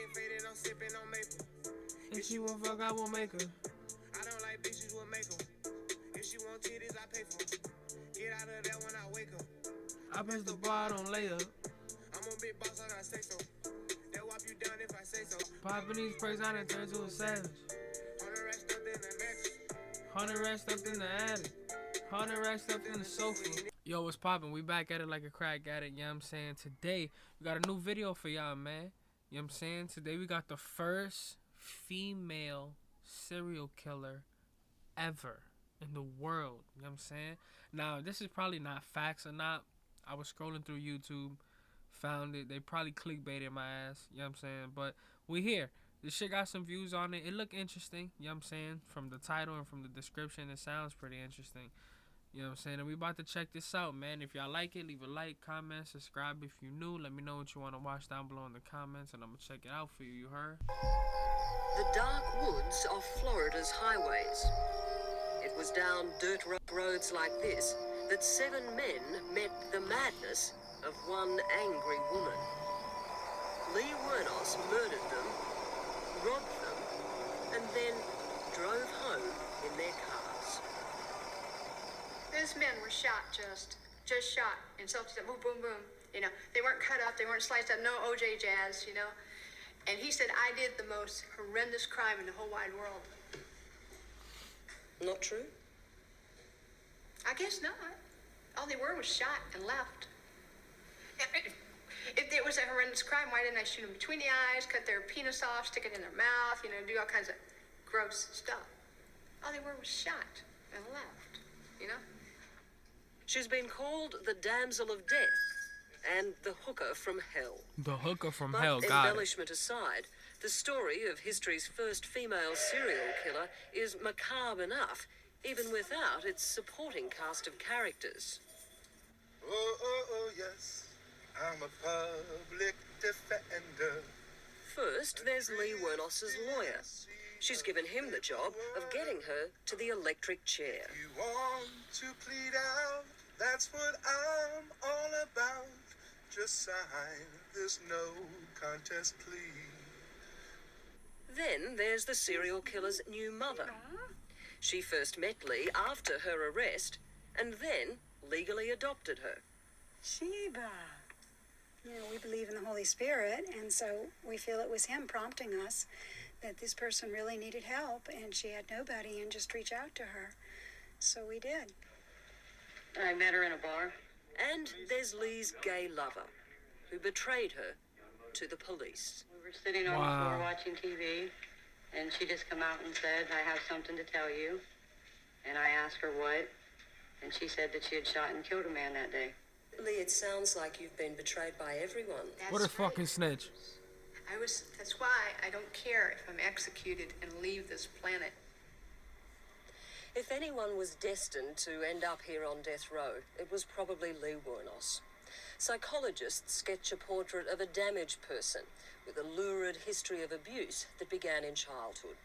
get faded, I'm sipping on maple. If she won't fuck, I won't make her. I don't like bitches, we'll make them. If she want titties, I pay for them. Get out of there when I wake up. I press the bar, I don't lay up. I'm a big boss, I gotta say so. They'll wipe you down if I say so. Popping these perks, I done turned to a savage. 100 racks stuffed in the mattress. 100 racks stuffed in the attic. 100 racks stuffed in the sofa. Yo, what's poppin'? We back at it like a crack addict, you know what I'm saying? Today, we got a new video for y'all, man. You know what I'm saying? Today, we got the first female serial killer ever in the world. You know what I'm saying? Now, this is probably not facts or not. I was scrolling through YouTube, found it. They probably clickbaited my ass. You know what I'm saying? But we here. This shit got some views on it. It looked interesting. You know what I'm saying? From the title and from the description, it sounds pretty interesting. You know what I'm saying? And we about to check this out, man. If y'all like it, leave a like, comment, subscribe if you new. Let me know what you want to watch down below in the comments, and I'm going to check it out for you. You heard? The dark woods of Florida's highways. It was down dirt roads like this that 7 men met the madness of one angry woman. Lee Wuornos murdered them, robbed them, and then drove home in their cars. Those men were shot, just shot in self-defense, boom, boom, boom. You know, they weren't cut up, they weren't sliced up, no OJ jazz, you know. And he said, I did the most horrendous crime in the whole wide world. Not true? I guess not. All they were was shot and left. If it was a horrendous crime, why didn't I shoot them between the eyes, cut their penis off, stick it in their mouth, you know, do all kinds of gross stuff? All they were was shot and left, you know? She's been called the damsel of death and the hooker from hell. The hooker from But hell, got it. embellishment aside, the story of history's first female serial killer is macabre enough, even without its supporting cast of characters. Oh, yes, I'm a public defender. First, there's Lee Wuornos's lawyer. She's given him the job of getting her to the electric chair. You want to plead out, that's what I'm all about. Just sign this no contest plea. Then there's the serial killer's new mother. She first met Lee after her arrest and then legally adopted her. Sheba. You know, we believe in the Holy Spirit, and so we feel it was him prompting us that this person really needed help, and she had nobody, and just reach out to her. So we did. I met her in a bar. And there's Lee's gay lover, who betrayed her to the police. We were sitting on the floor watching TV, and she just come out and said, I have something to tell you. And I asked her what, and she said that she had shot and killed a man that day. Lee, it sounds like you've been betrayed by everyone. What a fucking snitch. That's why I don't care if I'm executed and leave this planet. If anyone was destined to end up here on death row, it was probably Lee Wuornos. Psychologists sketch a portrait of a damaged person with a lurid history of abuse that began in childhood.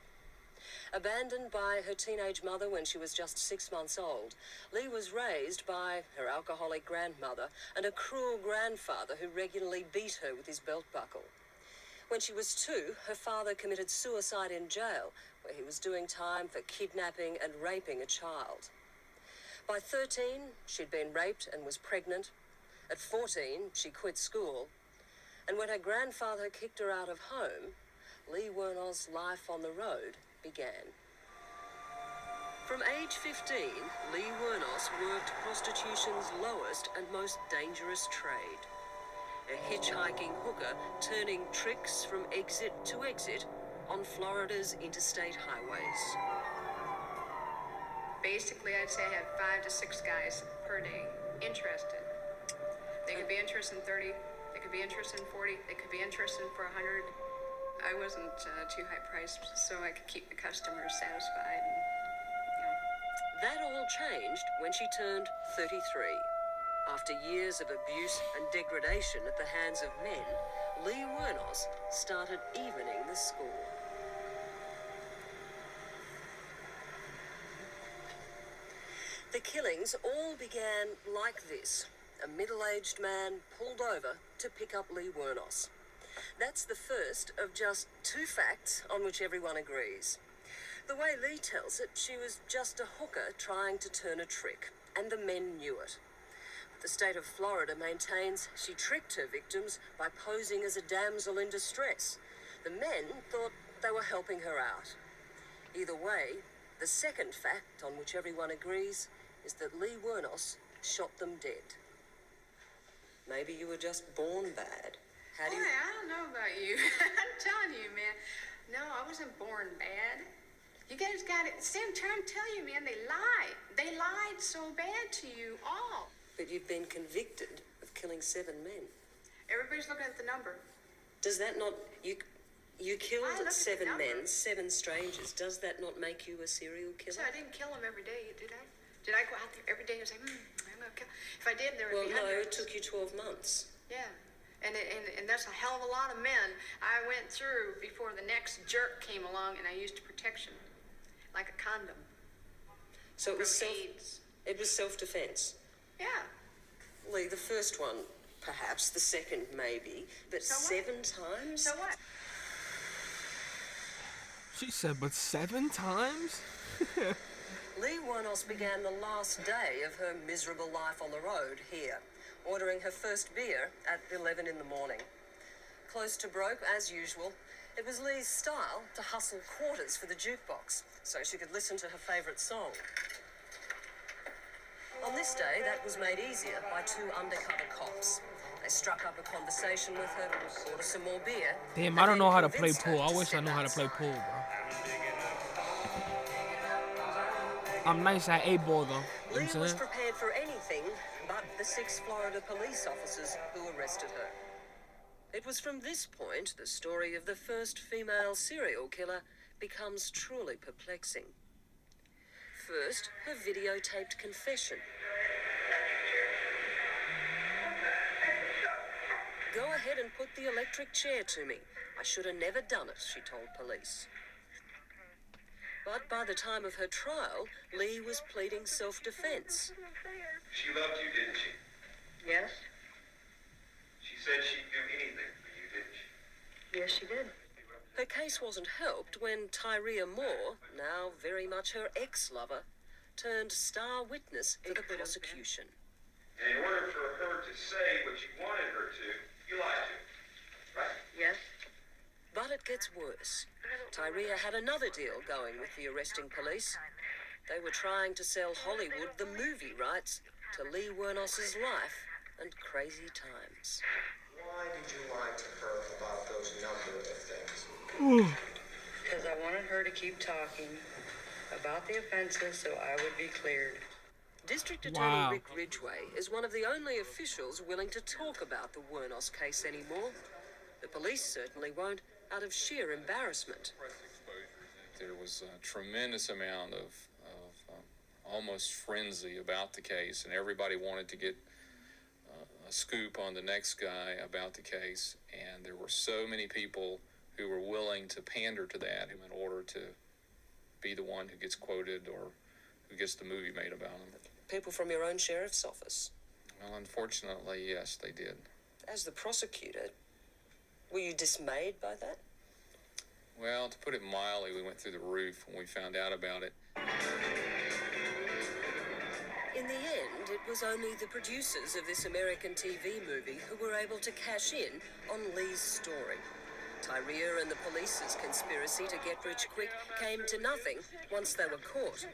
Abandoned by her teenage mother when she was just 6 months old, Lee was raised by her alcoholic grandmother and a cruel grandfather who regularly beat her with his belt buckle. When she was 2, her father committed suicide in jail, where he was doing time for kidnapping and raping a child. By 13, she'd been raped and was pregnant. At 14, she quit school. And when her grandfather kicked her out of home, Lee Wuornos' life on the road began. From age 15, Lee Wuornos worked prostitution's lowest and most dangerous trade. A hitchhiking hooker turning tricks from exit to exit on Florida's interstate highways. Basically, I'd say I had 5 to 6 guys per day interested. They could be interested in 30, they could be interested in 40, they could be interested for 100. I wasn't too high priced, so I could keep the customers satisfied. And, you know. That all changed when she turned 33. After years of abuse and degradation at the hands of men, Lee Wuornos started evening the score. The killings all began like this. A middle-aged man pulled over to pick up Lee Wuornos. That's the first of just 2 facts on which everyone agrees. The way Lee tells it, she was just a hooker trying to turn a trick, and the men knew it. The state of Florida maintains she tricked her victims by posing as a damsel in distress. The men thought they were helping her out. Either way, the second fact on which everyone agrees is that Lee Wuornos shot them dead. Maybe you were just born bad. How do you... Boy, I don't know about you. I'm telling you, man. No, I wasn't born bad. You guys got it. See, I'm trying to tell you, man, they lied. They lied so bad to you all. But you've been convicted of killing 7 men. Everybody's looking at the number. Does that not... You killed I looked at the 7 men, number. 7 strangers. Does that not make you a serial So killer? I didn't kill them every day, did I? Did I go out there every day and say, I'm gonna kill? If I did, there would Well, be no, it hundreds. took you 12 months. Yeah. And that's a hell of a lot of men I went through before the next jerk came along and I used protection. Like a condom. So it was From AIDS. It was self-defense. Yeah. Lee, the first one, perhaps. The second, maybe. But So what? 7 times? So what? She said, but 7 times? Lee Wuornos began the last day of her miserable life on the road here, ordering her first beer at 11 in the morning. Close to broke, as usual, it was Lee's style to hustle quarters for the jukebox so she could listen to her favourite song. On this day, that was made easier by 2 undercover cops. They struck up a conversation with her, ordered some more beer. Damn, and I don't know then how to play convinced her pool. I wish I step knew how to play outside. pool, bro. I'm nice at 8-ball, though. You know Lee what I'm was saying? prepared for anything but the 6 Florida police officers who arrested her. It was from this point the story of the first female serial killer becomes truly perplexing. First, her videotaped confession. Go ahead and put the electric chair to me. I should have never done it, she told police. But by the time of her trial, Lee was pleading self-defense. She loved you, didn't she? Yes? She said she'd do anything for you, didn't she? Yes, she did. Her case wasn't helped when Tyria Moore, now very much her ex-lover, turned star witness for the prosecution. And in order for her to say what you wanted her to, you lied to her, right? Yes? But it gets worse. Tyria had another deal going with the arresting police. They were trying to sell Hollywood the movie rights to Lee Wuornos' life and crazy times. Why did you lie to her about those number of things? Because I wanted her to keep talking about the offenses so I would be cleared. District Attorney Wow. Rick Ridgway is one of the only officials willing to talk about the Wuornos case anymore. The police certainly won't, out of sheer embarrassment. There was a tremendous amount of almost frenzy about the case, and everybody wanted to get a scoop on the next guy about the case, and there were so many people who were willing to pander to that in order to be the one who gets quoted or who gets the movie made about him. People from your own sheriff's office. Well, unfortunately, yes, they did. As the prosecutor, were you dismayed by that? Well, to put it mildly, we went through the roof when we found out about it. In the end, it was only the producers of this American TV movie who were able to cash in on Lee's story. Tyria and the police's conspiracy to get rich quick came to nothing once they were caught.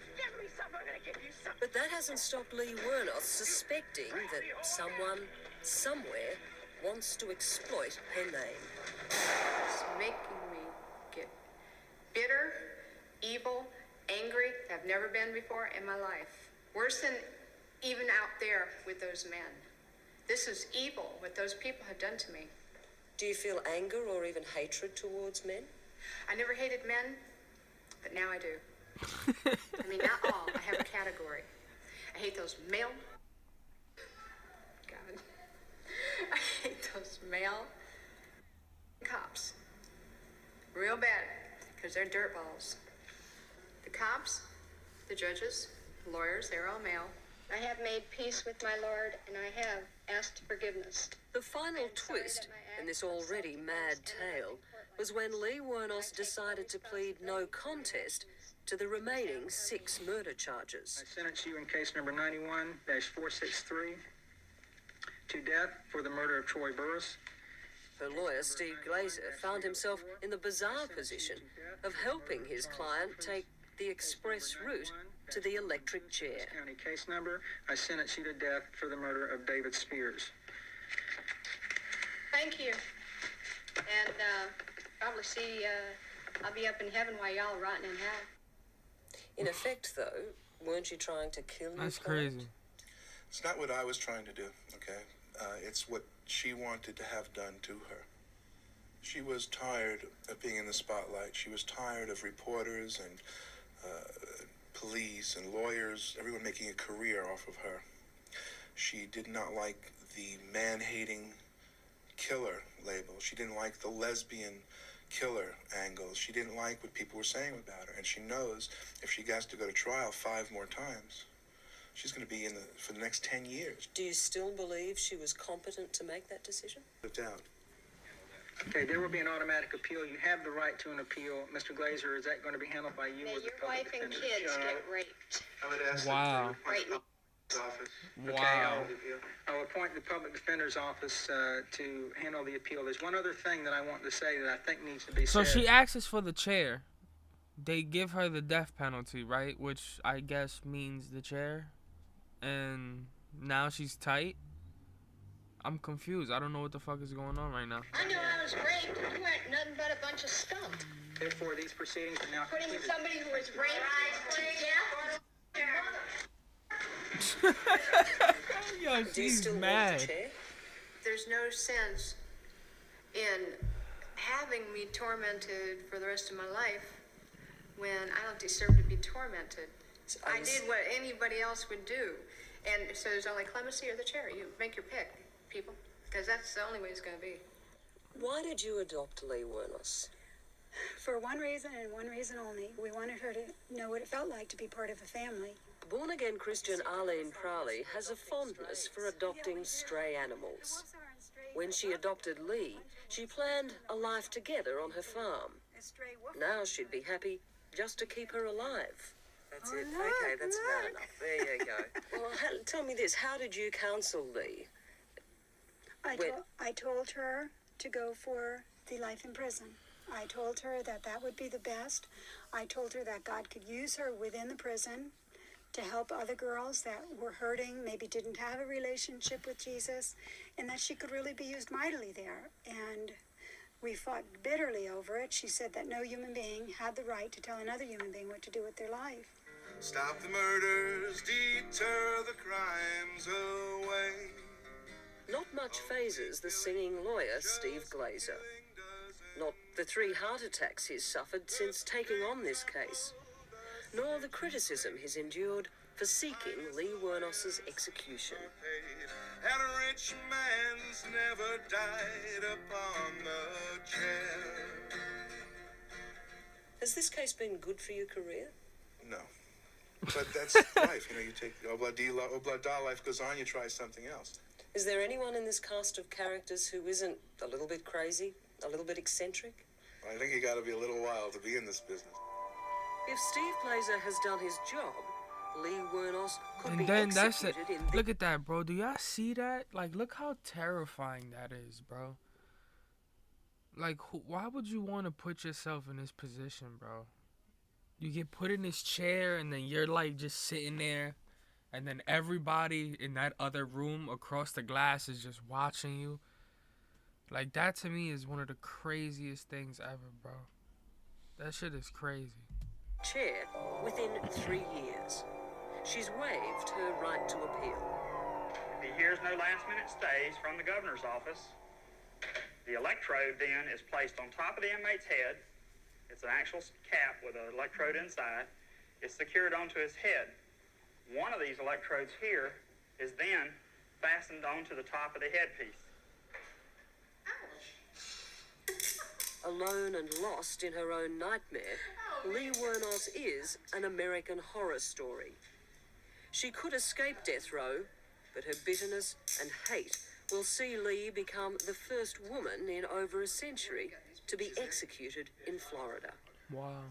But that hasn't stopped Lee Wuornos suspecting that someone, somewhere, wants to exploit her name. It's making me get bitter, evil, angry. I've never been before in my life. Worse than even out there with those men. This is evil what those people have done to me. Do you feel anger or even hatred towards men? I never hated men, but now I do. I mean, not all. I have a category. I hate those male. God. I hate those male cops. Real bad, because they're dirtballs. The cops, the judges, the lawyers, they're all male. I have made peace with my Lord, and I have asked forgiveness. The final twist in this already mad tale was when Lee Wuornos decided to plead no contest to the remaining 6 murder charges. I sentence you in case number 91-463 to death for the murder of Troy Burris. Her lawyer, Steve Glazer, found himself in the bizarre position of helping his client take the express route to the electric chair. County case number, I sentence you to death for the murder of David Spears. Thank you. And probably see, I'll be up in heaven while y'all are rotting in hell. In effect, though, weren't you trying to kill your That's client? crazy. It's not what I was trying to do, okay? It's what she wanted to have done to her. She was tired of being in the spotlight. She was tired of reporters and police and lawyers, everyone making a career off of her. She did not like the man-hating killer label. She didn't like the lesbian killer angle. She didn't like what people were saying about her. And she knows if she gets to go to trial 5 more times, she's going to be for the next 10 years. Do you still believe she was competent to make that decision? Without doubt. Okay, there will be an automatic appeal. You have the right to an appeal. Mr. Glazer, is that going to be handled by you May or the your public wife and defender? kids get raped. I would ask Wow. Right. office. Wow. I'll appoint the public defender's office to handle the appeal. There's one other thing that I want to say that I think needs to be So said. she asks for the chair. They give her the death penalty, right? Which I guess means the chair. And now she's tight. I'm confused. I don't know what the fuck is going on right now. I knew I was raped. You weren't nothing but a bunch of skunk. Therefore, these proceedings are now Putting concluded. somebody who was raped to death. Yo, Do you she's still want mad. the chair? There's no sense in having me tormented for the rest of my life when I don't deserve to be tormented. I did what anybody else would do. And so there's only clemency or the chair. You make your pick, people, because that's the only way it's going to be. Why did you adopt Lee Wuornos? For one reason and one reason only. We wanted her to know what it felt like to be part of a family. Born-again Christian Arlene Prowley has a fondness for adopting stray animals. When she adopted Lee, she planned a life together on her farm. Now she'd be happy just to keep her alive. That's it. Okay, that's about enough. There you go. Well, tell me this. How did you counsel Lee? I told her to go for the life in prison. I told her that that would be the best. I told her that God could use her within the prison to help other girls that were hurting, maybe didn't have a relationship with Jesus, and that she could really be used mightily there. And we fought bitterly over it. She said that no human being had the right to tell another human being what to do with their life. Stop the murders, deter the crimes away. Not much phases the singing lawyer Steve Glazer. Not the 3 heart attacks he's suffered since taking on this case, nor the criticism he's endured for seeking Lee Wuornos' execution. And a rich man's never died upon the chair. Has this case been good for your career? No. But that's life, you take Oblada, life goes on, you try something else. Is there anyone in this cast of characters who isn't a little bit crazy, a little bit eccentric? I think you gotta be a little wild to be in this business. If Steve Glazer has done his job, Lee Wuornos could be And then that's it. executed in Look at that, bro. Do y'all see that? Like, look how terrifying that is, bro. Like, why would you want to put yourself in this position, bro? You get put in this chair, and then you're, like, just sitting there. And then everybody in that other room across the glass is just watching you. Like, that to me is one of the craziest things ever, bro. That shit is crazy. chair within 3 years. She's waived her right to appeal. If he hears no last-minute stays from the governor's office, the electrode then is placed on top of the inmate's head. It's an actual cap with an electrode inside. It's secured onto his head. One of these electrodes here is then fastened onto the top of the headpiece. Alone and lost in her own nightmare, Lee Wuornos is an American horror story. She could escape death row, but her bitterness and hate will see Lee become the first woman in over a century to be executed in Florida. Wow.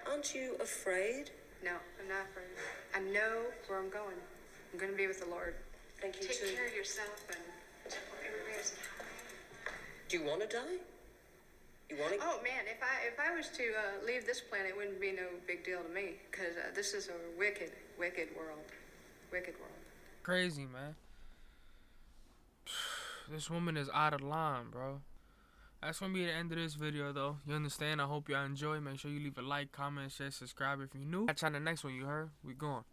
Aren't you afraid? No, I'm not afraid. I know where I'm going. I'm going to be with the Lord. Thank you, Take too. care of yourself and everybody else. Do you want to die? You want to? Oh man, if I was to leave this planet, it wouldn't be no big deal to me, because this is a wicked, wicked world. Wicked world. Crazy, man. This woman is out of line, bro. That's gonna be the end of this video, though. You understand? I hope y'all enjoy. Make sure you leave a like, comment, share, subscribe if you're new. Catch you on the next one, you heard? We gone.